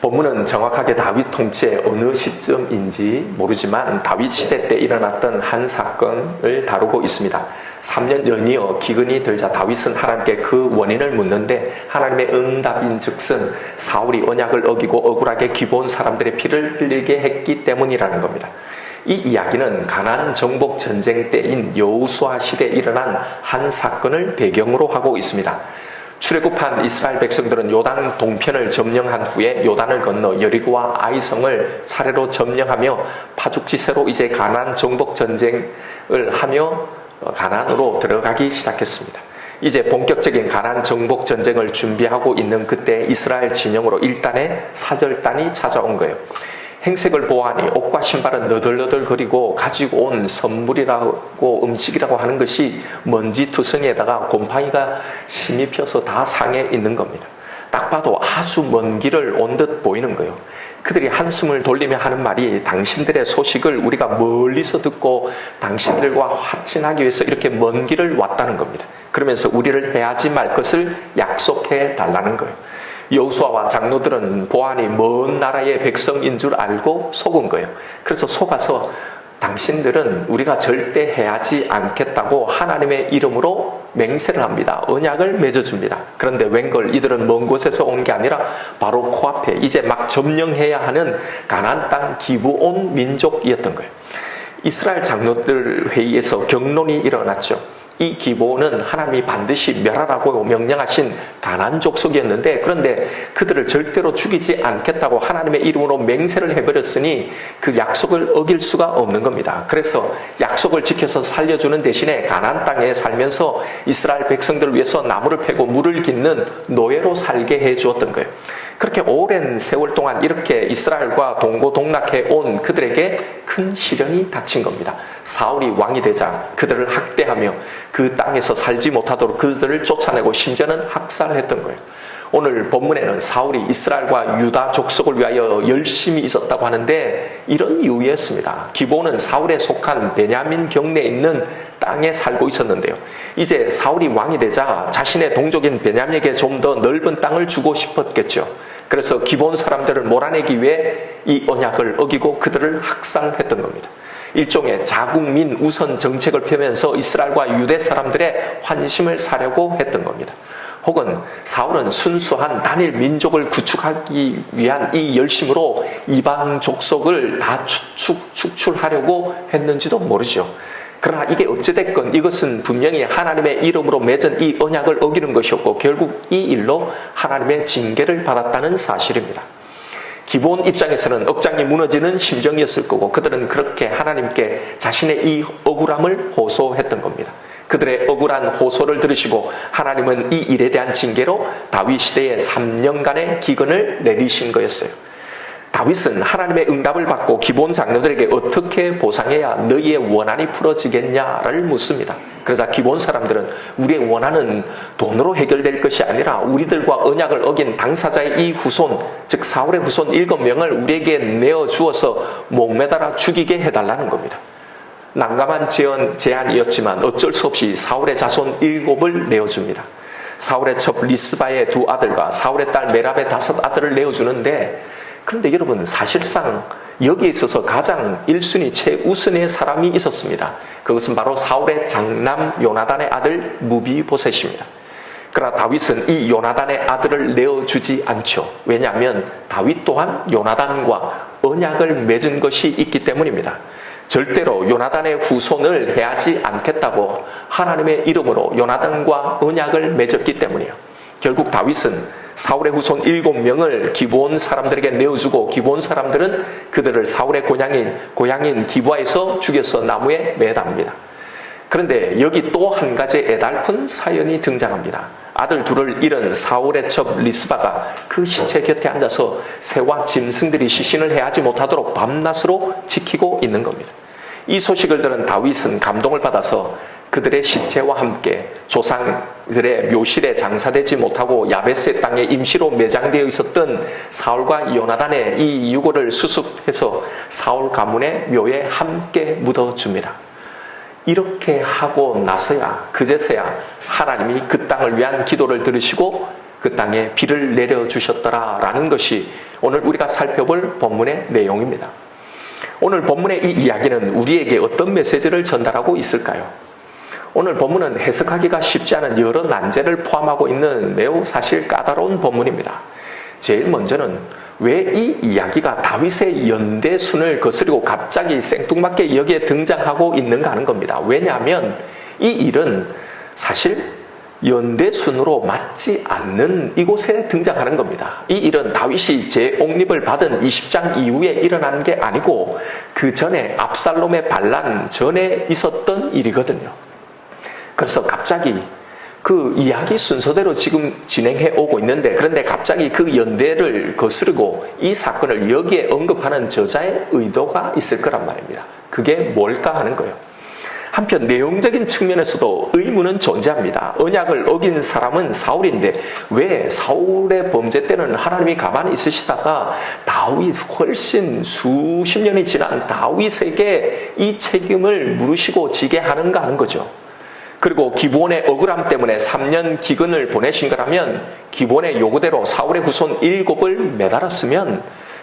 본문은 정확하게 다윗 통치의 어느 시점인지 모르지만 다윗 시대 때 일어났던 한 사건을 다루고 있습니다. 3년 연이어 기근이 들자 다윗은 하나님께 그 원인을 묻는데 하나님의 응답인 즉슨 사울이 언약을 어기고 억울하게 기브온 사람들의 피를 흘리게 했기 때문이라는 겁니다. 이 이야기는 가나안 정복 전쟁 때인 여호수아 시대에 일어난 한 사건을 배경으로 하고 있습니다. 출애굽한 이스라엘 백성들은 요단 동편을 점령한 후에 요단을 건너 여리고와 아이성을 차례로 점령하며 파죽지세로 이제 가나안 정복 전쟁을 하며 가나안으로 들어가기 시작했습니다. 이제 본격적인 가나안 정복 전쟁을 준비하고 있는 그때 이스라엘 진영으로 1단의 사절단이 찾아온 거예요. 행색을 보아하니 옷과 신발은 너덜너덜거리고 가지고 온 선물이라고 음식이라고 하는 것이 먼지투성이에다가 곰팡이가 심이 펴서 다 상해 있는 겁니다. 딱 봐도 아주 먼 길을 온 듯 보이는 거예요. 그들이 한숨을 돌리며 하는 말이 당신들의 소식을 우리가 멀리서 듣고 당신들과 화친하기 위해서 이렇게 먼 길을 왔다는 겁니다. 그러면서 우리를 해하지 말 것을 약속해 달라는 거예요. 여호수아와 장로들은 보아하니 먼 나라의 백성인 줄 알고 속은 거예요. 그래서 속아서 당신들은 우리가 절대 해하지 않겠다고 하나님의 이름으로 맹세를 합니다. 언약을 맺어줍니다. 그런데 웬걸 이들은 먼 곳에서 온 게 아니라 바로 코앞에 이제 막 점령해야 하는 가나안 땅 기브온 민족이었던 거예요. 이스라엘 장로들 회의에서 경론이 일어났죠. 이 기브온은 하나님이 반드시 멸하라고 명령하신 가나안 족속이었는데 그런데 그들을 절대로 죽이지 않겠다고 하나님의 이름으로 맹세를 해버렸으니 그 약속을 어길 수가 없는 겁니다. 그래서 약속을 지켜서 살려주는 대신에 가나안 땅에 살면서 이스라엘 백성들을 위해서 나무를 패고 물을 깃는 노예로 살게 해주었던 거예요. 그렇게 오랜 세월 동안 이렇게 이스라엘과 동고동락해 온 그들에게 큰 시련이 닥친 겁니다. 사울이 왕이 되자 그들을 학대하며 그 땅에서 살지 못하도록 그들을 쫓아내고 심지어는 학살했던 거예요. 오늘 본문에는 사울이 이스라엘과 유다 족속을 위하여 열심히 있었다고 하는데 이런 이유였습니다. 기브온은 사울에 속한 베냐민 경내에 있는 땅에 살고 있었는데요. 이제 사울이 왕이 되자 자신의 동족인 베냐민에게 좀 더 넓은 땅을 주고 싶었겠죠. 그래서 기브온 사람들을 몰아내기 위해 이 언약을 어기고 그들을 학살했던 겁니다. 일종의 자국민 우선 정책을 펴면서 이스라엘과 유대 사람들의 환심을 사려고 했던 겁니다. 혹은 사울은 순수한 단일 민족을 구축하기 위한 이 열심으로 이방 족속을 다 축출하려고 했는지도 모르죠. 그러나 이게 어찌됐건 이것은 분명히 하나님의 이름으로 맺은 이 언약을 어기는 것이었고 결국 이 일로 하나님의 징계를 받았다는 사실입니다. 기브온 입장에서는 억장이 무너지는 심정이었을 거고 그들은 그렇게 하나님께 자신의 이 억울함을 호소했던 겁니다. 그들의 억울한 호소를 들으시고 하나님은 이 일에 대한 징계로 다윗 시대에 3년간의 기근을 내리신 거였어요. 다윗은 하나님의 응답을 받고 기브온 장로들에게 어떻게 보상해야 너희의 원한이 풀어지겠냐를 묻습니다. 그러자 기브온 사람들은 우리의 원한은 돈으로 해결될 것이 아니라 우리들과 언약을 어긴 당사자의 이 후손, 즉 사울의 후손 7명을 우리에게 내어주어서 목매달아 죽이게 해달라는 겁니다. 난감한 제안이었지만 어쩔 수 없이 사울의 자손 7을 내어줍니다. 사울의 첩 리스바의 2 아들과 사울의 딸 메랍의 5 아들을 내어주는데 그런데 여러분 사실상 여기에 있어서 가장 1순위 최우선의 사람이 있었습니다. 그것은 바로 사울의 장남 요나단의 아들 무비보셋입니다. 그러나 다윗은 이 요나단의 아들을 내어주지 않죠. 왜냐하면 다윗 또한 요나단과 언약을 맺은 것이 있기 때문입니다. 절대로 요나단의 후손을 해하지 않겠다고 하나님의 이름으로 요나단과 언약을 맺었기 때문이에요. 결국 다윗은 사울의 후손 7명을 기브온 사람들에게 내어주고 기브온 사람들은 그들을 사울의 고향인 기브아에서 죽여서 나무에 매답니다. 그런데 여기 또 한 가지 애달픈 사연이 등장합니다. 아들 2을 잃은 사울의 첩 리스바가 그 시체 곁에 앉아서 새와 짐승들이 시신을 해하지 못하도록 밤낮으로 지키고 있는 겁니다. 이 소식을 들은 다윗은 감동을 받아서 그들의 시체와 함께 조상들의 묘실에 장사되지 못하고 야베스 땅에 임시로 매장되어 있었던 사울과 요나단의 이 유골을 수습해서 사울 가문의 묘에 함께 묻어줍니다. 이렇게 하고 나서야 그제서야 하나님이 그 땅을 위한 기도를 들으시고 그 땅에 비를 내려주셨더라라는 것이 오늘 우리가 살펴볼 본문의 내용입니다. 오늘 본문의 이 이야기는 우리에게 어떤 메시지를 전달하고 있을까요? 오늘 본문은 해석하기가 쉽지 않은 여러 난제를 포함하고 있는 매우 사실 까다로운 본문입니다. 제일 먼저는 왜 이 이야기가 다윗의 연대순을 거스르고 갑자기 생뚱맞게 여기에 등장하고 있는가 하는 겁니다. 왜냐하면 이 일은 사실 연대순으로 맞지 않는 이곳에 등장하는 겁니다. 이 일은 다윗이 재옹립을 받은 20장 이후에 일어난 게 아니고 그 전에 압살롬의 반란 전에 있었던 일이거든요. 그래서 갑자기 그 이야기 순서대로 지금 진행해 오고 있는데, 그런데 갑자기 그 연대를 거스르고 이 사건을 여기에 언급하는 저자의 의도가 있을 거란 말입니다. 그게 뭘까 하는 거예요. 한편 내용적인 측면에서도 의문은 존재합니다. 언약을 어긴 사람은 사울인데 왜 사울의 범죄 때는 하나님이 가만히 있으시다가 다윗, 훨씬 수십 년이 지난 다윗에게 이 책임을 물으시고 지게 하는가 하는 거죠. 그리고 기브온의 억울함 때문에 3년 기근을 보내신 거라면 기브온의 요구대로 사울의 후손 7을 매달았으면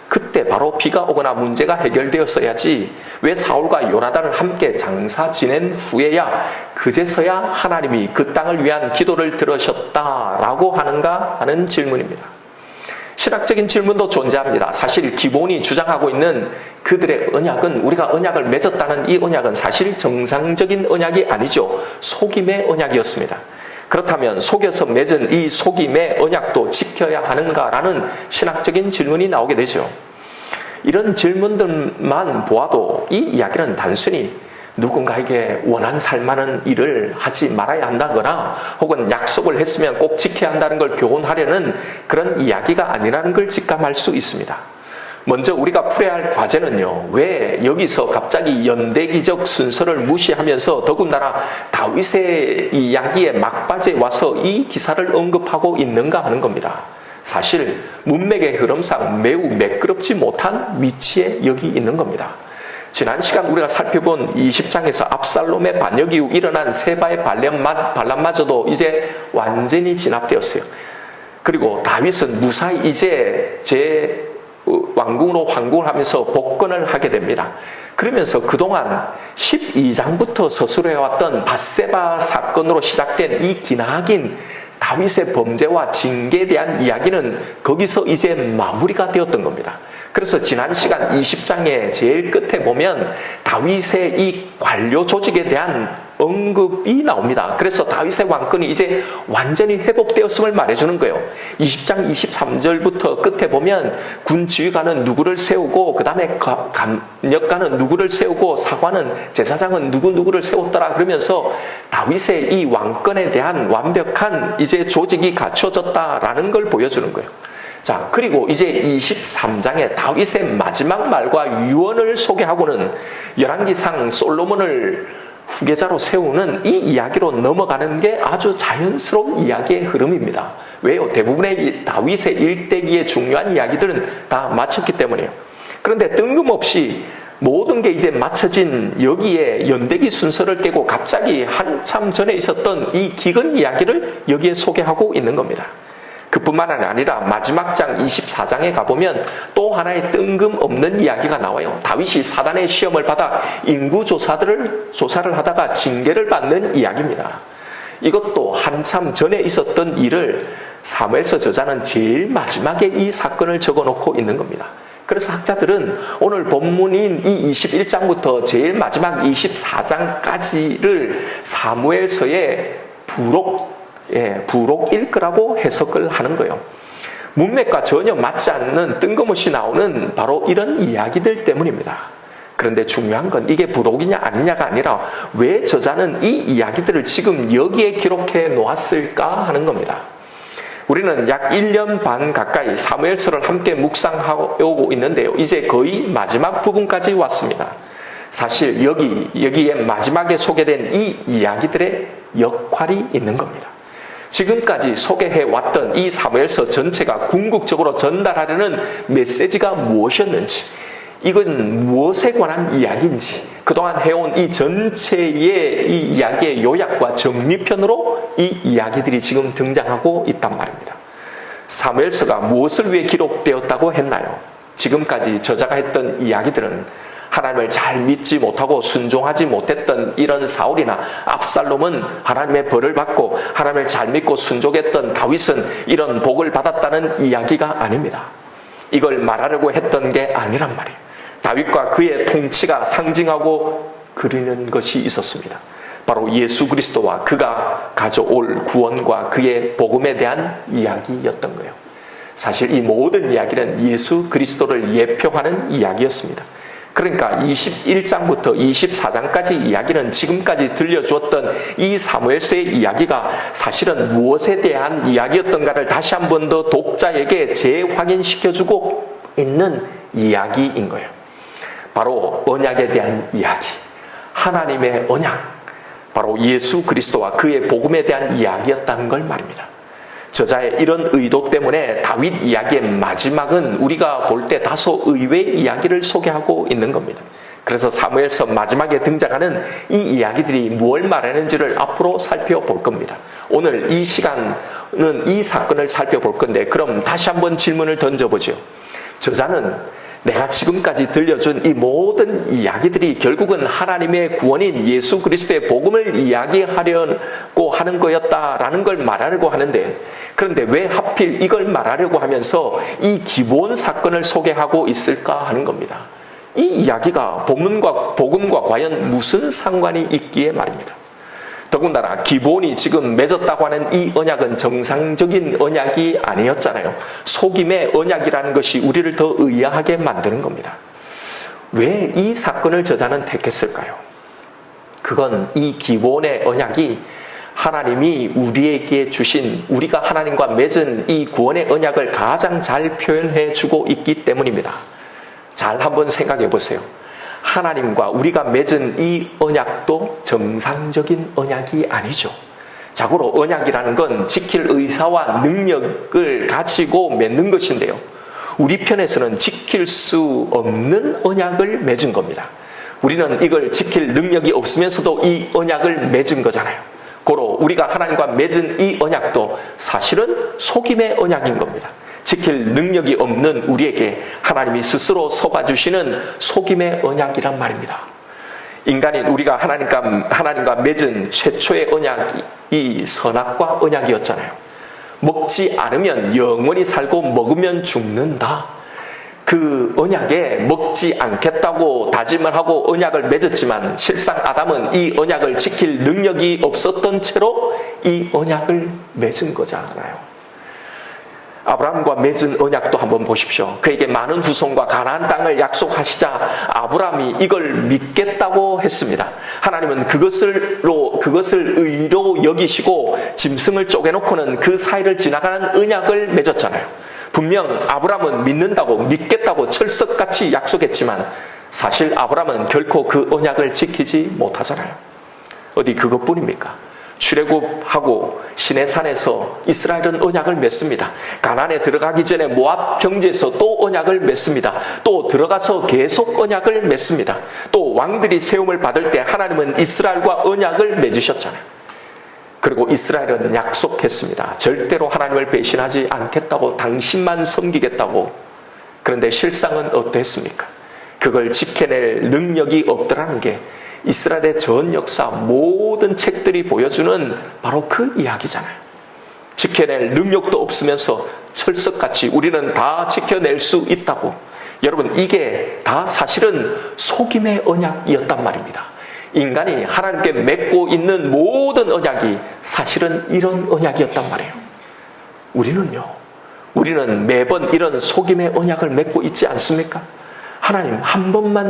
그때 바로 비가 오거나 문제가 해결되었어야지 왜 사울과 요나단을 함께 장사 지낸 후에야 그제서야 하나님이 그 땅을 위한 기도를 들으셨다라고 하는가 하는 질문입니다. 신학적인 질문도 존재합니다. 사실 기본이 주장하고 있는 그들의 언약은, 우리가 언약을 맺었다는 이 언약은 사실 정상적인 언약이 아니죠. 속임의 언약이었습니다. 그렇다면 속여서 맺은 이 속임의 언약도 지켜야 하는가라는 신학적인 질문이 나오게 되죠. 이런 질문들만 보아도 이 이야기는 단순히 누군가에게 원한 살만한 일을 하지 말아야 한다거나 혹은 약속을 했으면 꼭 지켜야 한다는 걸 교훈하려는 그런 이야기가 아니라는 걸 직감할 수 있습니다. 먼저 우리가 풀어야 할 과제는요, 왜 여기서 갑자기 연대기적 순서를 무시하면서 더군다나 다윗의 이야기에 막바지에 와서 이 기사를 언급하고 있는가 하는 겁니다. 사실 문맥의 흐름상 매우 매끄럽지 못한 위치에 여기 있는 겁니다. 지난 시간 우리가 살펴본 20장에서 압살롬의 반역 이후 일어난 세바의 반란마저도 이제 완전히 진압되었어요. 그리고 다윗은 무사히 이제 왕궁으로 환궁을 하면서 복권을 하게 됩니다. 그러면서 그동안 12장부터 서술해왔던 밧세바 사건으로 시작된 이 기나긴 다윗의 범죄와 징계에 대한 이야기는 거기서 이제 마무리가 되었던 겁니다. 그래서 지난 시간 20장의 제일 끝에 보면 다윗의 이 관료 조직에 대한 언급이 나옵니다. 그래서 다윗의 왕권이 이제 완전히 회복되었음을 말해주는 거예요. 20장 23절부터 끝에 보면 군 지휘관은 누구를 세우고 그 다음에 감역관은 누구를 세우고 사관은 제사장은 누구를 세웠더라 그러면서 다윗의 이 왕권에 대한 완벽한 이제 조직이 갖춰졌다라는 걸 보여주는 거예요. 자, 그리고 이제 23장에 다윗의 마지막 말과 유언을 소개하고는 열왕기상 솔로몬을 후계자로 세우는 이 이야기로 넘어가는 게 아주 자연스러운 이야기의 흐름입니다. 왜요? 대부분의 다윗의 일대기의 중요한 이야기들은 다 마쳤기 때문이에요. 그런데 뜬금없이 모든 게 이제 맞춰진 여기에 연대기 순서를 깨고 갑자기 한참 전에 있었던 이 기근 이야기를 여기에 소개하고 있는 겁니다. 그뿐만 아니라 마지막 장 24장에 가보면 또 하나의 뜬금없는 이야기가 나와요. 다윗이 사단의 시험을 받아 인구조사를 하다가 징계를 받는 이야기입니다. 이것도 한참 전에 있었던 일을 사무엘서 저자는 제일 마지막에 이 사건을 적어놓고 있는 겁니다. 그래서 학자들은 오늘 본문인 이 21장부터 제일 마지막 24장까지를 사무엘서의 부록일 거라고 해석을 하는 거예요. 문맥과 전혀 맞지 않는 뜬금없이 나오는 바로 이런 이야기들 때문입니다. 그런데 중요한 건 이게 부록이냐 아니냐가 아니라 왜 저자는 이 이야기들을 지금 여기에 기록해 놓았을까 하는 겁니다. 우리는 약 1년 반 가까이 사무엘서를 함께 묵상하고 있는데요. 이제 거의 마지막 부분까지 왔습니다. 사실 여기에 마지막에 소개된 이 이야기들의 역할이 있는 겁니다. 지금까지 소개해왔던 이 사무엘서 전체가 궁극적으로 전달하려는 메시지가 무엇이었는지, 이건 무엇에 관한 이야기인지, 그동안 해온 이 전체의 이 이야기의 요약과 정리편으로 이 이야기들이 지금 등장하고 있단 말입니다. 사무엘서가 무엇을 위해 기록되었다고 했나요? 지금까지 저자가 했던 이야기들은 하나님을 잘 믿지 못하고 순종하지 못했던 이런 사울이나 압살롬은 하나님의 벌을 받고, 하나님을 잘 믿고 순종했던 다윗은 이런 복을 받았다는 이야기가 아닙니다. 이걸 말하려고 했던 게 아니란 말이에요. 다윗과 그의 통치가 상징하고 그리는 것이 있었습니다. 바로 예수 그리스도와 그가 가져올 구원과 그의 복음에 대한 이야기였던 거예요. 사실 이 모든 이야기는 예수 그리스도를 예표하는 이야기였습니다. 그러니까 21장부터 24장까지 이야기는 지금까지 들려주었던 이 사무엘서의 이야기가 사실은 무엇에 대한 이야기였던가를 다시 한 번 더 독자에게 재확인시켜주고 있는 이야기인 거예요. 바로 언약에 대한 이야기, 하나님의 언약, 바로 예수 그리스도와 그의 복음에 대한 이야기였다는 걸 말입니다. 저자의 이런 의도 때문에 다윗 이야기의 마지막은 우리가 볼 때 다소 의외의 이야기를 소개하고 있는 겁니다. 그래서 사무엘서 마지막에 등장하는 이 이야기들이 무엇을 말하는지를 앞으로 살펴볼 겁니다. 오늘 이 시간은 이 사건을 살펴볼 건데, 그럼 다시 한번 질문을 던져보죠. 저자는 내가 지금까지 들려준 이 모든 이야기들이 결국은 하나님의 구원인 예수 그리스도의 복음을 이야기하려고 하는 거였다라는 걸 말하려고 하는데, 그런데 왜 하필 이걸 말하려고 하면서 이 기본 사건을 소개하고 있을까 하는 겁니다. 이 이야기가 복음과 과연 무슨 상관이 있기에 말입니다. 더군다나 기본이 지금 맺었다고 하는 이 언약은 정상적인 언약이 아니었잖아요. 속임의 언약이라는 것이 우리를 더 의아하게 만드는 겁니다. 왜 이 사건을 저자는 택했을까요? 그건 이 기본의 언약이 하나님이 우리에게 주신, 우리가 하나님과 맺은 이 구원의 언약을 가장 잘 표현해 주고 있기 때문입니다. 잘 한번 생각해 보세요. 하나님과 우리가 맺은 이 언약도 정상적인 언약이 아니죠. 자고로 언약이라는 건 지킬 의사와 능력을 가지고 맺는 것인데요, 우리 편에서는 지킬 수 없는 언약을 맺은 겁니다. 우리는 이걸 지킬 능력이 없으면서도 이 언약을 맺은 거잖아요. 고로 우리가 하나님과 맺은 이 언약도 사실은 속임의 언약인 겁니다. 지킬 능력이 없는 우리에게 하나님이 스스로 속아주시는 속임의 언약이란 말입니다. 인간인 우리가 하나님과 맺은 최초의 언약이 이 선악과 언약이었잖아요. 먹지 않으면 영원히 살고 먹으면 죽는다. 그 언약에 먹지 않겠다고 다짐을 하고 언약을 맺었지만, 실상 아담은 이 언약을 지킬 능력이 없었던 채로 이 언약을 맺은 거잖아요. 아브라함과 맺은 언약도 한번 보십시오. 그에게 많은 후손과 가나안 땅을 약속하시자 아브라함이 이걸 믿겠다고 했습니다. 하나님은 그것을 의로 여기시고 짐승을 쪼개놓고는 그 사이를 지나가는 언약을 맺었잖아요. 분명 아브라함은 믿겠다고 철석같이 약속했지만, 사실 아브라함은 결코 그 언약을 지키지 못하잖아요. 어디 그것뿐입니까? 출애굽하고 시내산에서 이스라엘은 언약을 맺습니다. 가나안에 들어가기 전에 모압 평지에서 또 언약을 맺습니다. 또 들어가서 계속 언약을 맺습니다. 또 왕들이 세움을 받을 때 하나님은 이스라엘과 언약을 맺으셨잖아요. 그리고 이스라엘은 약속했습니다. 절대로 하나님을 배신하지 않겠다고, 당신만 섬기겠다고. 그런데 실상은 어땠습니까? 그걸 지켜낼 능력이 없더라는 게 이스라엘의 전 역사 모든 책들이 보여주는 바로 그 이야기잖아요. 지켜낼 능력도 없으면서 철석같이 우리는 다 지켜낼 수 있다고. 여러분, 이게 다 사실은 속임의 언약이었단 말입니다. 인간이 하나님께 맺고 있는 모든 언약이 사실은 이런 언약이었단 말이에요. 우리는 매번 이런 속임의 언약을 맺고 있지 않습니까? 하나님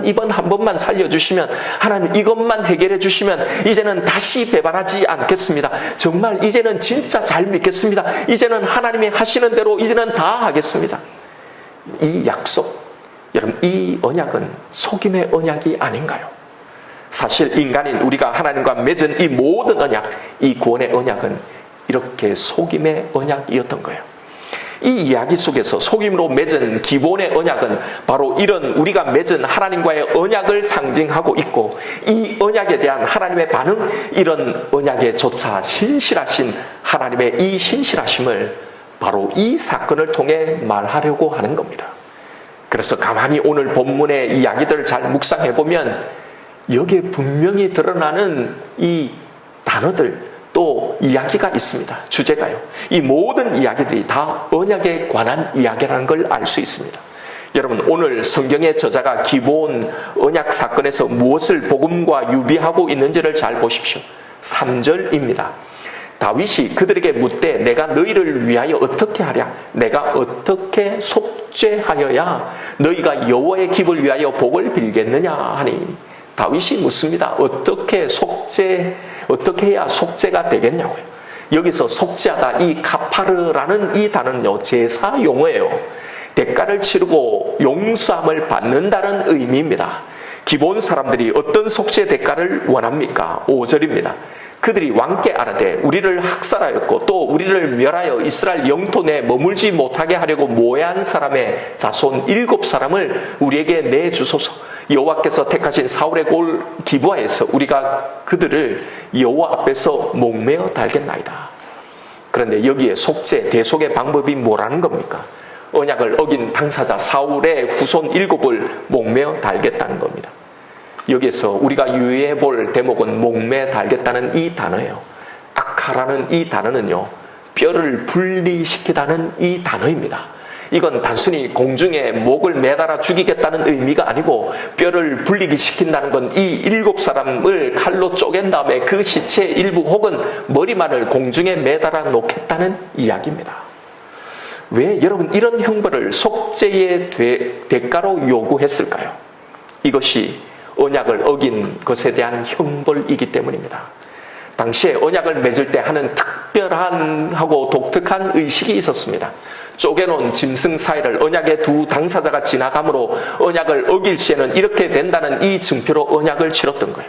이번 한 번만 살려주시면, 하나님 이것만 해결해 주시면 이제는 다시 배반하지 않겠습니다. 정말 이제는 진짜 잘 믿겠습니다. 이제는 하나님이 하시는 대로 이제는 다 하겠습니다. 이 약속, 여러분, 이 언약은 속임의 언약이 아닌가요? 사실 인간인 우리가 하나님과 맺은 이 모든 언약, 이 구원의 언약은 이렇게 속임의 언약이었던 거예요. 이 이야기 속에서 속임으로 맺은 기본의 언약은 바로 이런 우리가 맺은 하나님과의 언약을 상징하고 있고, 이 언약에 대한 하나님의 반응, 이런 언약에 조차 신실하신 하나님의 이 신실하심을 바로 이 사건을 통해 말하려고 하는 겁니다. 그래서 가만히 오늘 본문의 이야기들을 잘 묵상해 보면 여기에 분명히 드러나는 이 단어들 또 이야기가 있습니다. 주제가요. 이 모든 이야기들이 다 언약에 관한 이야기라는 걸 알 수 있습니다. 여러분, 오늘 성경의 저자가 기본 언약 사건에서 무엇을 복음과 유비하고 있는지를 잘 보십시오. 3절입니다. 다윗이 그들에게 묻되 내가 너희를 위하여 어떻게 하랴? 내가 어떻게 속죄하여야 너희가 여호와의 기업을 위하여 복을 빌겠느냐 하니, 다윗이 묻습니다. 어떻게 해야 속죄가 되겠냐고요. 여기서 속죄하다, 이 카파르라는 이 단어는요, 제사 용어예요. 대가를 치르고 용서함을 받는다는 의미입니다. 기본 사람들이 어떤 속죄 대가를 원합니까? 5절입니다. 그들이 왕께 아뢰되 우리를 학살하였고 또 우리를 멸하여 이스라엘 영토 내에 머물지 못하게 하려고 모해한 사람의 자손 7사람을 우리에게 내주소서. 여호와께서 택하신 사울의 골 기브아에서 우리가 그들을 여호와 앞에서 목매어 달겠나이다. 그런데 여기에 속죄, 대속의 방법이 뭐라는 겁니까? 언약을 어긴 당사자 사울의 후손 7을 목매어 달겠다는 겁니다. 여기에서 우리가 유의해 볼 대목은 목매 달겠다는 이 단어예요. 아카라는 이 단어는요, 뼈를 분리시키다는 이 단어입니다. 이건 단순히 공중에 목을 매달아 죽이겠다는 의미가 아니고, 뼈를 분리기 시킨다는 건 이 7사람을 칼로 쪼갠 다음에 그 시체 일부 혹은 머리만을 공중에 매달아 놓겠다는 이야기입니다. 왜 여러분 이런 형벌을 속죄의 대가로 요구했을까요? 이것이 언약을 어긴 것에 대한 형벌이기 때문입니다. 당시에 언약을 맺을 때 하는 특별한 하고 독특한 의식이 있었습니다. 쪼개놓은 짐승 사이를 언약의 두 당사자가 지나가므로 언약을 어길 시에는 이렇게 된다는 이 증표로 언약을 치렀던 거예요.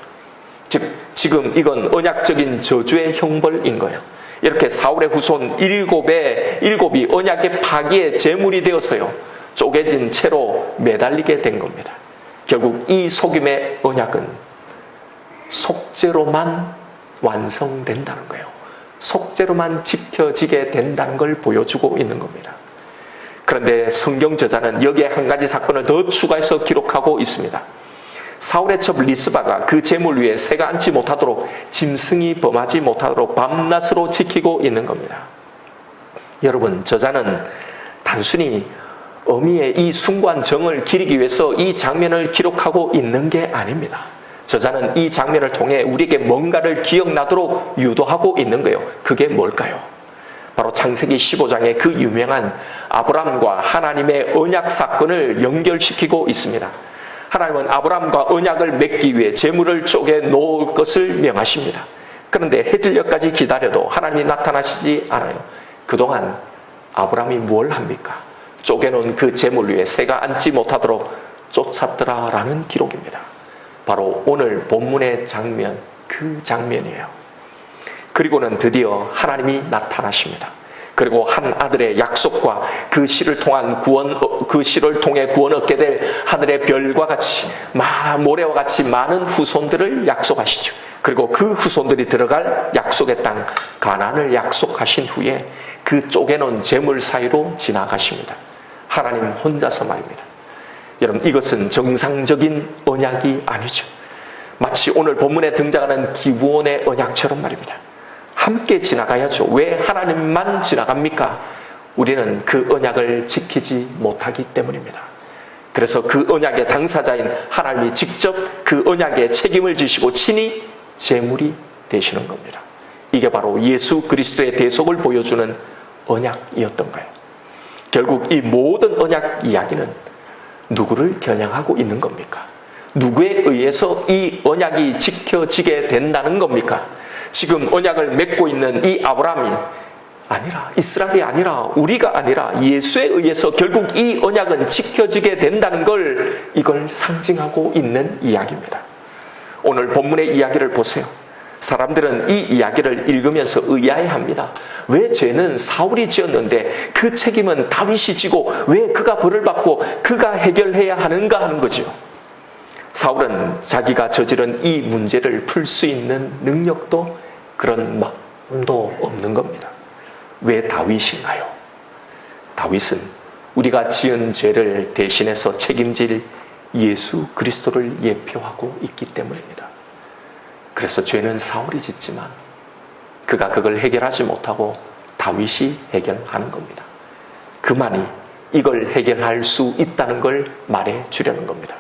즉 지금 이건 언약적인 저주의 형벌인 거예요. 이렇게 사울의 후손 7이 언약의 파기의 제물이 되어서요, 쪼개진 채로 매달리게 된 겁니다. 결국 이 속임의 언약은 속죄로만 완성된다는 거예요. 속죄로만 지켜지게 된다는 걸 보여주고 있는 겁니다. 그런데 성경 저자는 여기에 한 가지 사건을 더 추가해서 기록하고 있습니다. 사울의 첩 리스바가 그 제물 위에 새가 앉지 못하도록, 짐승이 범하지 못하도록 밤낮으로 지키고 있는 겁니다. 여러분, 저자는 단순히 어미의 이 숭고한 정을 기리기 위해서 이 장면을 기록하고 있는 게 아닙니다. 저자는 이 장면을 통해 우리에게 뭔가를 기억나도록 유도하고 있는 거예요. 그게 뭘까요? 바로 창세기 15장의 그 유명한 아브라함과 하나님의 언약 사건을 연결시키고 있습니다. 하나님은 아브라함과 언약을 맺기 위해 제물을 쪼개 놓을 것을 명하십니다. 그런데 해질녘까지 기다려도 하나님이 나타나시지 않아요. 그동안 아브라함이 뭘 합니까? 쪼개놓은 그 제물 위에 새가 앉지 못하도록 쫓았더라라는 기록입니다. 바로 오늘 본문의 장면, 그 장면이에요. 그리고는 드디어 하나님이 나타나십니다. 그리고 한 아들의 약속과 그 씨를 통해 구원 얻게 될 하늘의 별과 같이 모래와 같이 많은 후손들을 약속하시죠. 그리고 그 후손들이 들어갈 약속의 땅 가나안을 약속하신 후에 그 쪼개놓은 제물 사이로 지나가십니다. 하나님 혼자서 말입니다. 여러분, 이것은 정상적인 언약이 아니죠. 마치 오늘 본문에 등장하는 기브온의 언약처럼 말입니다. 함께 지나가야죠. 왜 하나님만 지나갑니까? 우리는 그 언약을 지키지 못하기 때문입니다. 그래서 그 언약의 당사자인 하나님이 직접 그 언약에 책임을 지시고 친히 제물이 되시는 겁니다. 이게 바로 예수 그리스도의 대속을 보여주는 언약이었던 거예요. 결국 이 모든 언약 이야기는 누구를 겨냥하고 있는 겁니까? 누구에 의해서 이 언약이 지켜지게 된다는 겁니까? 지금 언약을 맺고 있는 이 아브라함이 아니라, 이스라엘이 아니라, 우리가 아니라 예수에 의해서 결국 이 언약은 지켜지게 된다는 걸, 이걸 상징하고 있는 이야기입니다. 오늘 본문의 이야기를 보세요. 사람들은 이 이야기를 읽으면서 의아해합니다. 왜 죄는 사울이 지었는데 그 책임은 다윗이 지고 왜 그가 벌을 받고 그가 해결해야 하는가 하는 거죠. 사울은 자기가 저지른 이 문제를 풀 수 있는 능력도 그런 마음도 없는 겁니다. 왜 다윗인가요? 다윗은 우리가 지은 죄를 대신해서 책임질 예수 그리스도를 예표하고 있기 때문입니다. 그래서 죄는 사울이 짓지만 그가 그걸 해결하지 못하고 다윗이 해결하는 겁니다. 그만이 이걸 해결할 수 있다는 걸 말해 주려는 겁니다.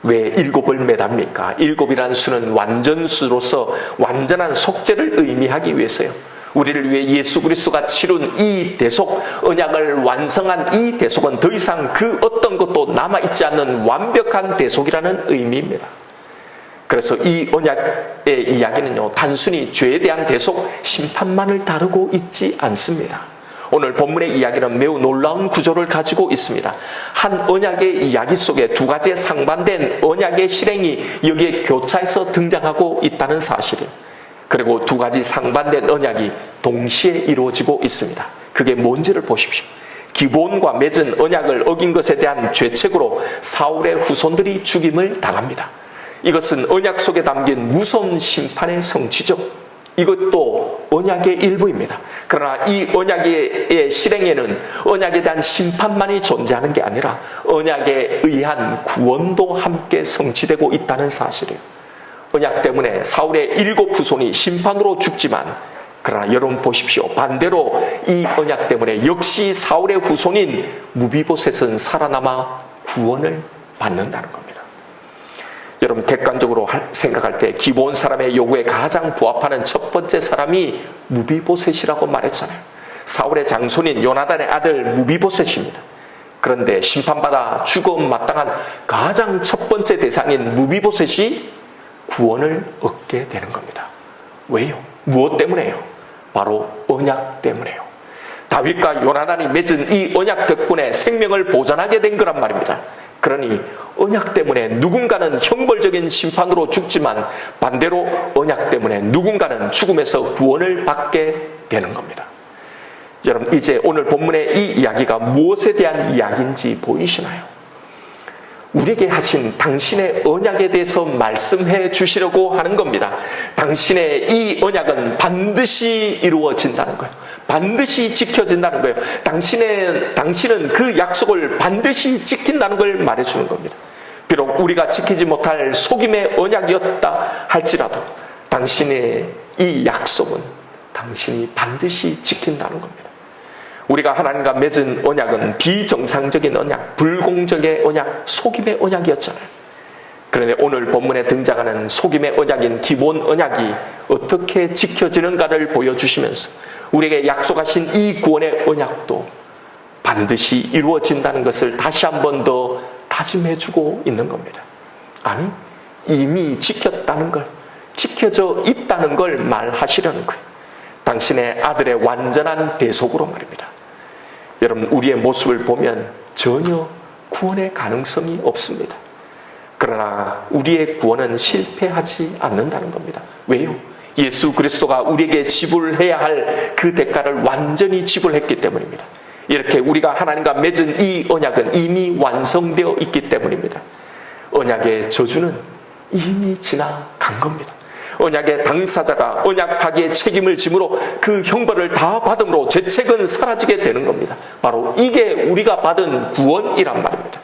왜 7을 매답니까? 7이라는 수는 완전수로서 완전한 속죄를 의미하기 위해서요. 우리를 위해 예수 그리스도가 치룬 이 대속, 언약을 완성한 이 대속은 더 이상 그 어떤 것도 남아있지 않는 완벽한 대속이라는 의미입니다. 그래서 이 언약의 이야기는요, 단순히 죄에 대한 대속, 심판만을 다루고 있지 않습니다. 오늘 본문의 이야기는 매우 놀라운 구조를 가지고 있습니다. 한 언약의 이야기 속에 두 가지의 상반된 언약의 실행이 여기에 교차해서 등장하고 있다는 사실이에요. 그리고 두 가지 상반된 언약이 동시에 이루어지고 있습니다. 그게 뭔지를 보십시오. 기본과 맺은 언약을 어긴 것에 대한 죄책으로 사울의 후손들이 죽임을 당합니다. 이것은 언약 속에 담긴 무서운 심판의 성취죠. 이것도 언약의 일부입니다. 그러나 이 언약의 실행에는 언약에 대한 심판만이 존재하는 게 아니라 언약에 의한 구원도 함께 성취되고 있다는 사실이에요. 언약 때문에 사울의 7 후손이 심판으로 죽지만, 그러나 여러분 보십시오. 반대로 이 언약 때문에 역시 사울의 후손인 무비보셋은 살아남아 구원을 받는다는 겁니다. 여러분 객관적으로 생각할 때 기본 사람의 요구에 가장 부합하는 첫 번째 사람이 무비보셋이라고 말했잖아요. 사울의 장손인 요나단의 아들 무비보셋입니다. 그런데 심판받아 죽음 마땅한 가장 첫 번째 대상인 무비보셋이 구원을 얻게 되는 겁니다. 왜요? 무엇 때문에요? 바로 언약 때문에요. 다윗과 요나단이 맺은 이 언약 덕분에 생명을 보존하게 된 거란 말입니다. 그러니 언약 때문에 누군가는 형벌적인 심판으로 죽지만 반대로 언약 때문에 누군가는 죽음에서 구원을 받게 되는 겁니다. 여러분 이제 오늘 본문의 이 이야기가 무엇에 대한 이야기인지 보이시나요? 우리에게 하신 당신의 언약에 대해서 말씀해 주시려고 하는 겁니다. 당신의 이 언약은 반드시 이루어진다는 거예요. 반드시 지켜진다는 거예요. 당신은 그 약속을 반드시 지킨다는 걸 말해주는 겁니다. 비록 우리가 지키지 못할 속임의 언약이었다 할지라도 당신의 이 약속은 당신이 반드시 지킨다는 겁니다. 우리가 하나님과 맺은 언약은 비정상적인 언약, 불공정의 언약, 속임의 언약이었잖아요. 그런데 오늘 본문에 등장하는 속임의 언약인 기본 언약이 어떻게 지켜지는가를 보여주시면서 우리에게 약속하신 이 구원의 언약도 반드시 이루어진다는 것을 다시 한 번 더 다짐해주고 있는 겁니다. 아니, 이미 지켰다는 걸, 지켜져 있다는 걸 말하시려는 거예요. 당신의 아들의 완전한 대속으로 말입니다. 여러분, 우리의 모습을 보면 전혀 구원의 가능성이 없습니다. 그러나 우리의 구원은 실패하지 않는다는 겁니다. 왜요? 예수 그리스도가 우리에게 지불해야 할 그 대가를 완전히 지불했기 때문입니다. 이렇게 우리가 하나님과 맺은 이 언약은 이미 완성되어 있기 때문입니다. 언약의 저주는 이미 지나간 겁니다. 언약의 당사자가 언약 파기의 책임을 지므로 그 형벌을 다 받음으로 죄책은 사라지게 되는 겁니다. 바로 이게 우리가 받은 구원이란 말입니다.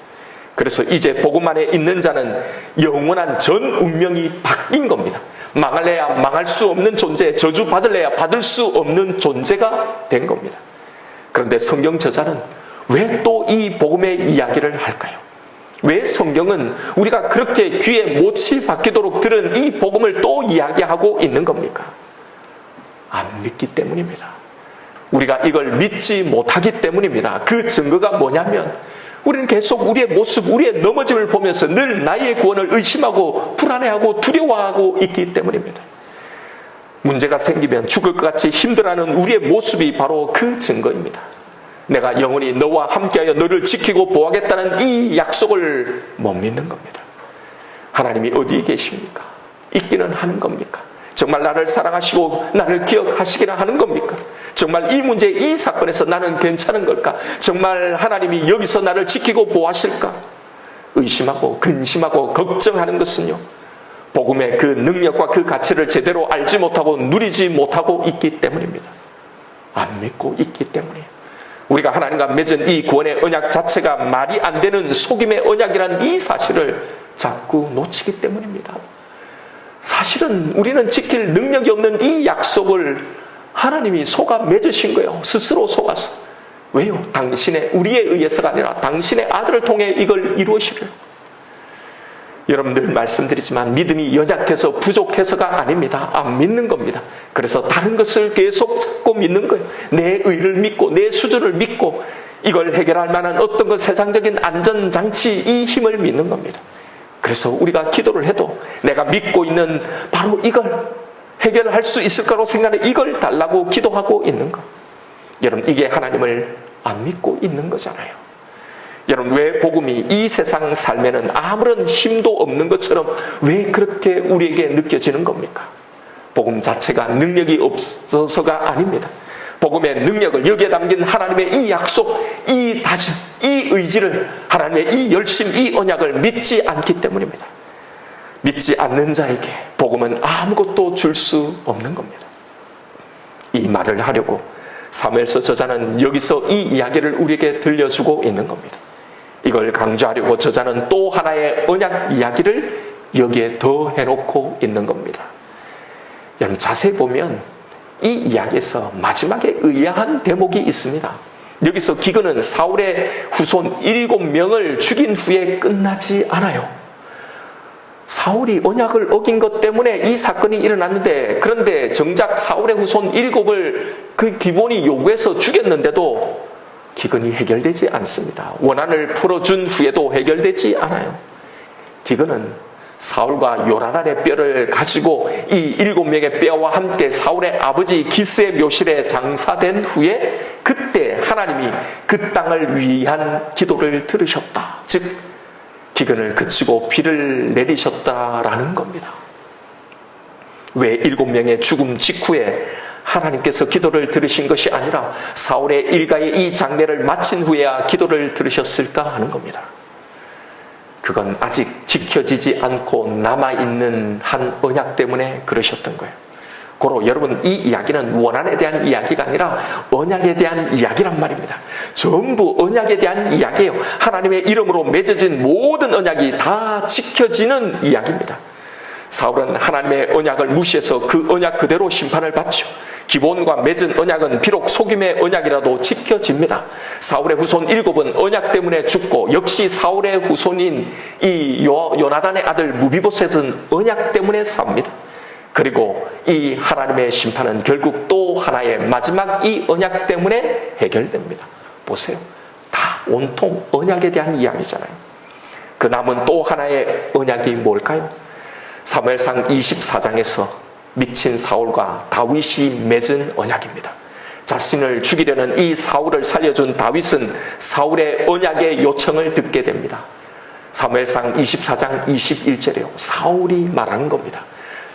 그래서 이제 복음 안에 있는 자는 영원한 전 운명이 바뀐 겁니다. 망할래야 망할 수 없는 존재, 저주받을래야 받을 수 없는 존재가 된 겁니다. 그런데 성경 저자는 왜 또 이 복음의 이야기를 할까요? 왜 성경은 우리가 그렇게 귀에 못이 박히도록 들은 이 복음을 또 이야기하고 있는 겁니까? 안 믿기 때문입니다. 우리가 이걸 믿지 못하기 때문입니다. 그 증거가 뭐냐면 우리는 계속 우리의 모습, 우리의 넘어짐을 보면서 늘 나의 구원을 의심하고 불안해하고 두려워하고 있기 때문입니다. 문제가 생기면 죽을 것 같이 힘들어하는 우리의 모습이 바로 그 증거입니다. 내가 영원히 너와 함께하여 너를 지키고 보호하겠다는 이 약속을 못 믿는 겁니다. 하나님이 어디에 계십니까? 있기는 하는 겁니까? 정말 나를 사랑하시고 나를 기억하시기나 하는 겁니까? 정말 이 문제, 이 사건에서 나는 괜찮은 걸까? 정말 하나님이 여기서 나를 지키고 보호하실까? 의심하고 근심하고 걱정하는 것은요, 복음의 그 능력과 그 가치를 제대로 알지 못하고 누리지 못하고 있기 때문입니다. 안 믿고 있기 때문이에요. 우리가 하나님과 맺은 이 구원의 언약 자체가 말이 안 되는 속임의 언약이라는 이 사실을 자꾸 놓치기 때문입니다. 사실은 우리는 지킬 능력이 없는 이 약속을 하나님이 속아 맺으신 거예요. 스스로 속아서. 왜요? 우리에 의해서가 아니라 당신의 아들을 통해 이걸 이루시려고. 여러분들 말씀드리지만 믿음이 연약해서 부족해서가 아닙니다. 안 믿는 겁니다. 그래서 다른 것을 계속 찾고 믿는 거예요. 내 의를 믿고 내 수준을 믿고 이걸 해결할 만한 어떤 것 세상적인 안전장치 이 힘을 믿는 겁니다. 그래서 우리가 기도를 해도 내가 믿고 있는 바로 이걸 해결할 수 있을 거라고 생각하는 이걸 달라고 기도하고 있는 것. 여러분 이게 하나님을 안 믿고 있는 거잖아요. 여러분 왜 복음이 이 세상 삶에는 아무런 힘도 없는 것처럼 왜 그렇게 우리에게 느껴지는 겁니까? 복음 자체가 능력이 없어서가 아닙니다. 복음의 능력을 여기에 담긴 하나님의 이 약속, 이 다짐, 이 의지를 하나님의 이 열심, 이 언약을 믿지 않기 때문입니다. 믿지 않는 자에게 복음은 아무것도 줄 수 없는 겁니다. 이 말을 하려고 사무엘서 저자는 여기서 이 이야기를 우리에게 들려주고 있는 겁니다. 이걸 강조하려고 저자는 또 하나의 언약 이야기를 여기에 더 해놓고 있는 겁니다. 여러분 자세히 보면 이 이야기에서 마지막에 의아한 대목이 있습니다. 여기서 기근은 사울의 후손 7명을 죽인 후에 끝나지 않아요. 사울이 언약을 어긴 것 때문에 이 사건이 일어났는데, 그런데 정작 사울의 후손 7을 그 기본이 요구해서 죽였는데도 기근이 해결되지 않습니다. 원한을 풀어준 후에도 해결되지 않아요. 기근은 사울과 요나단의 뼈를 가지고 이 7명의 뼈와 함께 사울의 아버지 기스의 묘실에 장사된 후에 그때 하나님이 그 땅을 위한 기도를 들으셨다. 즉 기근을 그치고 비를 내리셨다라는 겁니다. 왜 7명의 죽음 직후에 하나님께서 기도를 들으신 것이 아니라 사울의 일가의 이 장례를 마친 후에야 기도를 들으셨을까 하는 겁니다. 그건 아직 지켜지지 않고 남아있는 한 언약 때문에 그러셨던 거예요. 고로 여러분 이 이야기는 원한에 대한 이야기가 아니라 언약에 대한 이야기란 말입니다. 전부 언약에 대한 이야기예요. 하나님의 이름으로 맺어진 모든 언약이 다 지켜지는 이야기입니다. 사울은 하나님의 언약을 무시해서 그 언약 그대로 심판을 받죠. 기본과 맺은 언약은 비록 속임의 언약이라도 지켜집니다. 사울의 후손 7은 언약 때문에 죽고, 역시 사울의 후손인 이 요나단의 아들 무비보셋은 언약 때문에 삽니다. 그리고 이 하나님의 심판은 결국 또 하나의 마지막 이 언약 때문에 해결됩니다. 보세요. 다 온통 언약에 대한 이야기잖아요. 그 남은 또 하나의 언약이 뭘까요? 사무엘상 24장에서 미친 사울과 다윗이 맺은 언약입니다. 자신을 죽이려는 이 사울을 살려준 다윗은 사울의 언약의 요청을 듣게 됩니다. 사무엘상 24장 21절에요. 사울이 말하는 겁니다.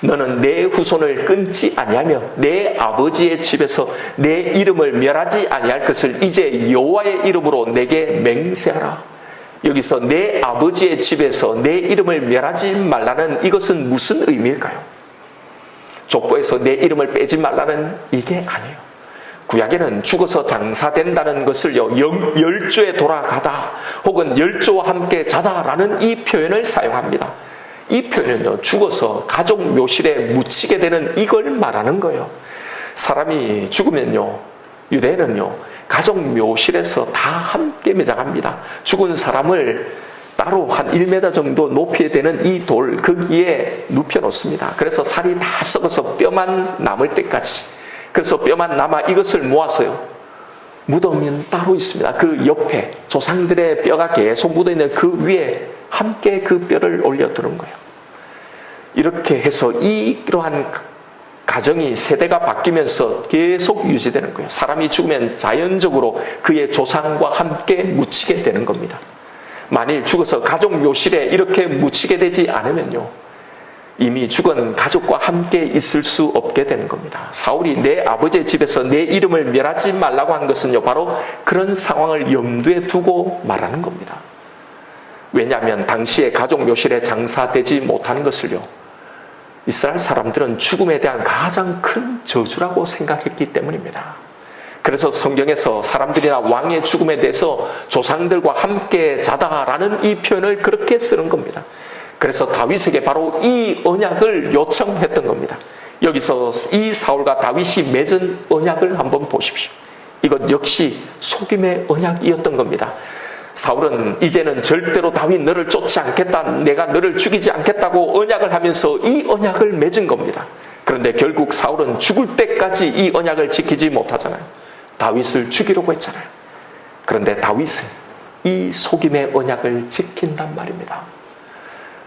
너는 내 후손을 끊지 아니하며 내 아버지의 집에서 내 이름을 멸하지 아니할 것을 이제 여호와의 이름으로 내게 맹세하라. 여기서 내 아버지의 집에서 내 이름을 멸하지 말라는 이것은 무슨 의미일까요? 족보에서 내 이름을 빼지 말라는 이게 아니에요. 구약에는 죽어서 장사된다는 것을요, 열조에 돌아가다 혹은 열조와 함께 자다라는 이 표현을 사용합니다. 이 표현은요, 죽어서 가족 묘실에 묻히게 되는 이걸 말하는 거예요. 사람이 죽으면요, 유대인은요, 가족 묘실에서 다 함께 매장합니다. 죽은 사람을 따로 한 1m 정도 높이에 되는 이 돌 거기에 눕혀 놓습니다. 그래서 살이 다 썩어서 뼈만 남을 때까지. 그래서 뼈만 남아 이것을 모아서요, 무덤은 따로 있습니다. 그 옆에 조상들의 뼈가 계속 묻어있는 그 위에 함께 그 뼈를 올려두는 거예요. 이렇게 해서 이러한 가정이 세대가 바뀌면서 계속 유지되는 거예요. 사람이 죽으면 자연적으로 그의 조상과 함께 묻히게 되는 겁니다. 만일 죽어서 가족 묘실에 이렇게 묻히게 되지 않으면요, 이미 죽은 가족과 함께 있을 수 없게 되는 겁니다. 사울이 내 아버지의 집에서 내 이름을 멸하지 말라고 한 것은요, 바로 그런 상황을 염두에 두고 말하는 겁니다. 왜냐하면 당시에 가족 묘실에 장사되지 못하는 것을요, 이스라엘 사람들은 죽음에 대한 가장 큰 저주라고 생각했기 때문입니다. 그래서 성경에서 사람들이나 왕의 죽음에 대해서 조상들과 함께 자다라는 이 표현을 그렇게 쓰는 겁니다. 그래서 다윗에게 바로 이 언약을 요청했던 겁니다. 여기서 이 사울과 다윗이 맺은 언약을 한번 보십시오. 이것 역시 속임의 언약이었던 겁니다. 사울은 이제는 절대로 다윗 너를 쫓지 않겠다, 내가 너를 죽이지 않겠다고 언약을 하면서 이 언약을 맺은 겁니다. 그런데 결국 사울은 죽을 때까지 이 언약을 지키지 못하잖아요. 다윗을 죽이려고 했잖아요. 그런데 다윗은 이 속임의 언약을 지킨단 말입니다.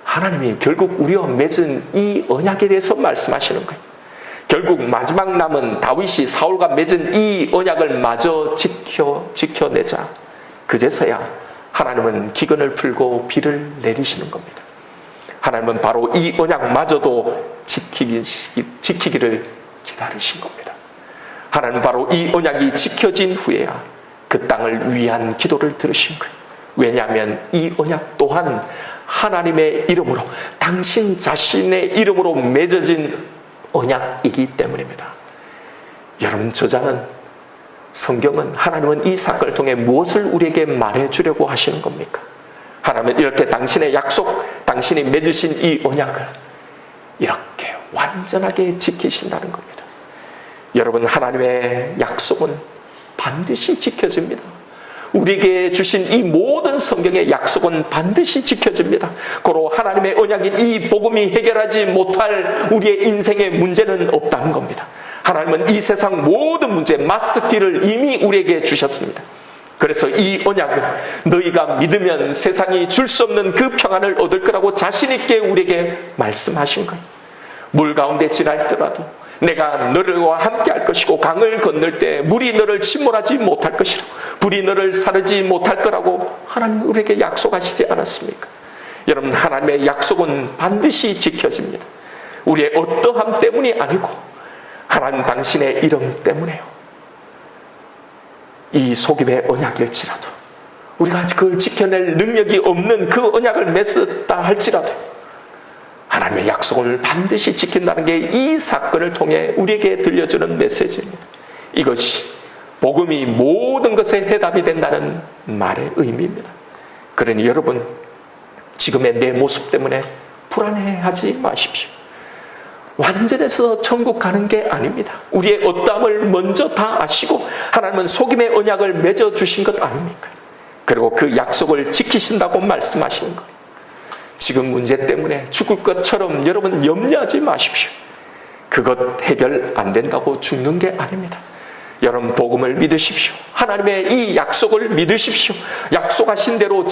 하나님이 결국 우리와 맺은 이 언약에 대해서 말씀하시는 거예요. 결국 마지막 남은 다윗이 사울과 맺은 이 언약을 마저 지켜내자 그제서야 하나님은 기근을 풀고 비를 내리시는 겁니다. 하나님은 바로 이 언약마저도 지키기를 기다리신 겁니다. 하나님은 바로 이 언약이 지켜진 후에야 그 땅을 위한 기도를 들으신 거예요. 왜냐하면 이 언약 또한 하나님의 이름으로, 당신 자신의 이름으로 맺어진 언약이기 때문입니다. 여러분, 저자는, 성경은, 하나님은 이 사건을 통해 무엇을 우리에게 말해주려고 하시는 겁니까? 하나님은 이렇게 당신의 약속, 당신이 맺으신 이 언약을 이렇게 완전하게 지키신다는 겁니다. 여러분, 하나님의 약속은 반드시 지켜집니다. 우리에게 주신 이 모든 성경의 약속은 반드시 지켜집니다. 고로 하나님의 언약인 이 복음이 해결하지 못할 우리의 인생의 문제는 없다는 겁니다. 하나님은 이 세상 모든 문제, 마스터키를 이미 우리에게 주셨습니다. 그래서 이 언약은 너희가 믿으면 세상이 줄 수 없는 그 평안을 얻을 거라고 자신 있게 우리에게 말씀하신 거예요. 물 가운데 지날더라도 내가 너희와 함께 할 것이고, 강을 건널 때 물이 너를 침몰하지 못할 것이라, 불이 너를 사르지 못할 거라고 하나님 우리에게 약속하시지 않았습니까? 여러분, 하나님의 약속은 반드시 지켜집니다. 우리의 어떠함 때문이 아니고 하나님 당신의 이름 때문에요. 이 속임의 언약일지라도, 우리가 그걸 지켜낼 능력이 없는 그 언약을 맺었다 할지라도 하나님의 약속을 반드시 지킨다는 게 이 사건을 통해 우리에게 들려주는 메시지입니다. 이것이 복음이 모든 것에 해답이 된다는 말의 의미입니다. 그러니 여러분, 지금의 내 모습 때문에 불안해하지 마십시오. 완전해서 천국 가는 게 아닙니다. 우리의 어떠함을 먼저 다 아시고 하나님은 속임의 언약을 맺어주신 것 아닙니까? 그리고 그 약속을 지키신다고 말씀하시는 거예요. 지금 문제 때문에 죽을 것처럼 여러분 염려하지 마십시오. 그것 해결 안 된다고 죽는 게 아닙니다. 여러분, 복음을 믿으십시오. 하나님의 이 약속을 믿으십시오. 약속하신 대로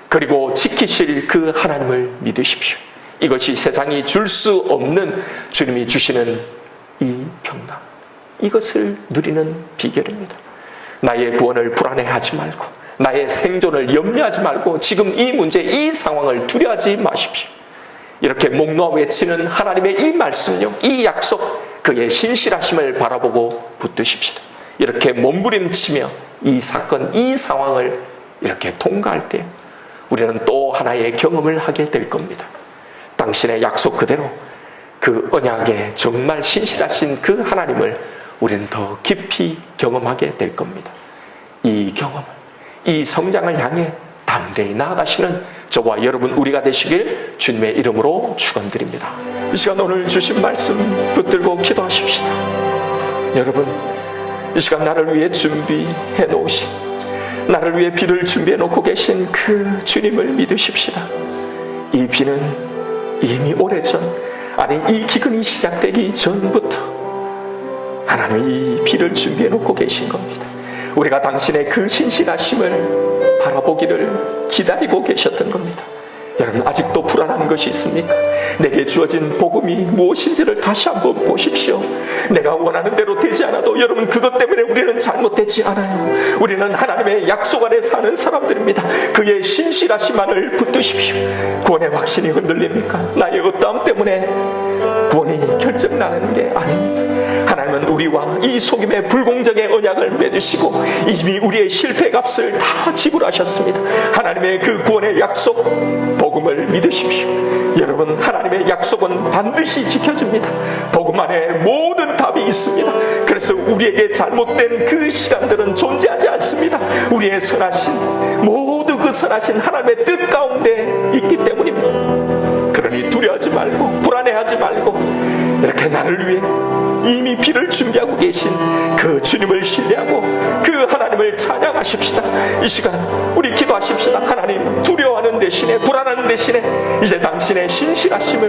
그리고 지키실 그 하나님을 믿으십시오. 이것이 세상이 줄 수 없는 주님이 주시는 이 평강, 이것을 누리는 비결입니다. 나의 구원을 불안해하지 말고, 나의 생존을 염려하지 말고, 지금 이 문제, 이 상황을 두려워하지 마십시오. 이렇게 목 놓아 외치는 하나님의 이 말씀요, 이 약속, 그의 신실하심을 바라보고 붙드십시다. 이렇게 몸부림치며 이 사건, 이 상황을 이렇게 통과할 때 우리는 또 하나의 경험을 하게 될 겁니다. 당신의 약속 그대로 그 언약에 정말 신실하신 그 하나님을 우리는 더 깊이 경험하게 될 겁니다. 이 경험을, 이 성장을 향해 담대히 나아가시는 저와 여러분 우리가 되시길 주님의 이름으로 축원드립니다. 이 시간 오늘 주신 말씀 붙들고 기도하십시다. 여러분, 이 시간 나를 위해 준비해 놓으신, 나를 위해 비를 준비해 놓고 계신 그 주님을 믿으십시다. 이 비는 이미 오래전, 아니 이 기근이 시작되기 전부터 하나님이 이 비를 준비해 놓고 계신 겁니다. 우리가 당신의 그 신실하심을 바라보기를 기다리고 계셨던 겁니다. 여러분, 아직도 불안한 것이 있습니까? 내게 주어진 복음이 무엇인지를 다시 한번 보십시오. 내가 원하는 대로 되지 않아도 여러분, 그것 때문에 우리는 잘못되지 않아요. 우리는 하나님의 약속 안에 사는 사람들입니다. 그의 신실하심만을 붙드십시오. 구원의 확신이 흔들립니까? 나의 어떠함 때문에 구원이 결정나는 게 아닙니다. 하나님은 우리 우리와 이 속임의 불공정의 언약을 맺으시고 이미 우리의 실패 값을 다 지불하셨습니다. 하나님의 그 구원의 약속, 복음을 믿으십시오. 여러분, 하나님의 약속은 반드시 지켜집니다. 복음 안에 모든 답이 있습니다. 그래서 우리에게 잘못된 그 시간들은 존재하지 않습니다. 우리의 선하신, 모두 그 선하신 하나님의 뜻 가운데 있기 때문입니다. 그러니 두려워하지 말고 불안해하지 말고 이렇게 나를 위해 이미 피를 준비하고 계신 그 주님을 신뢰하고 그 하나님을 찬양하십시다. 이 시간 우리 기도하십시다. 하나님, 두려워하는 대신에, 불안하는 대신에 이제 당신의 신실하심을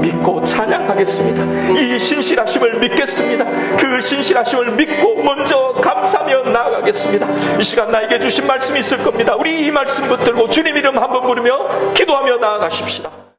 믿고 찬양하겠습니다. 이 신실하심을 믿겠습니다. 그 신실하심을 믿고 먼저 감사하며 나아가겠습니다. 이 시간 나에게 주신 말씀이 있을 겁니다. 우리 이 말씀 붙들고 주님 이름 한번 부르며 기도하며 나아가십시다.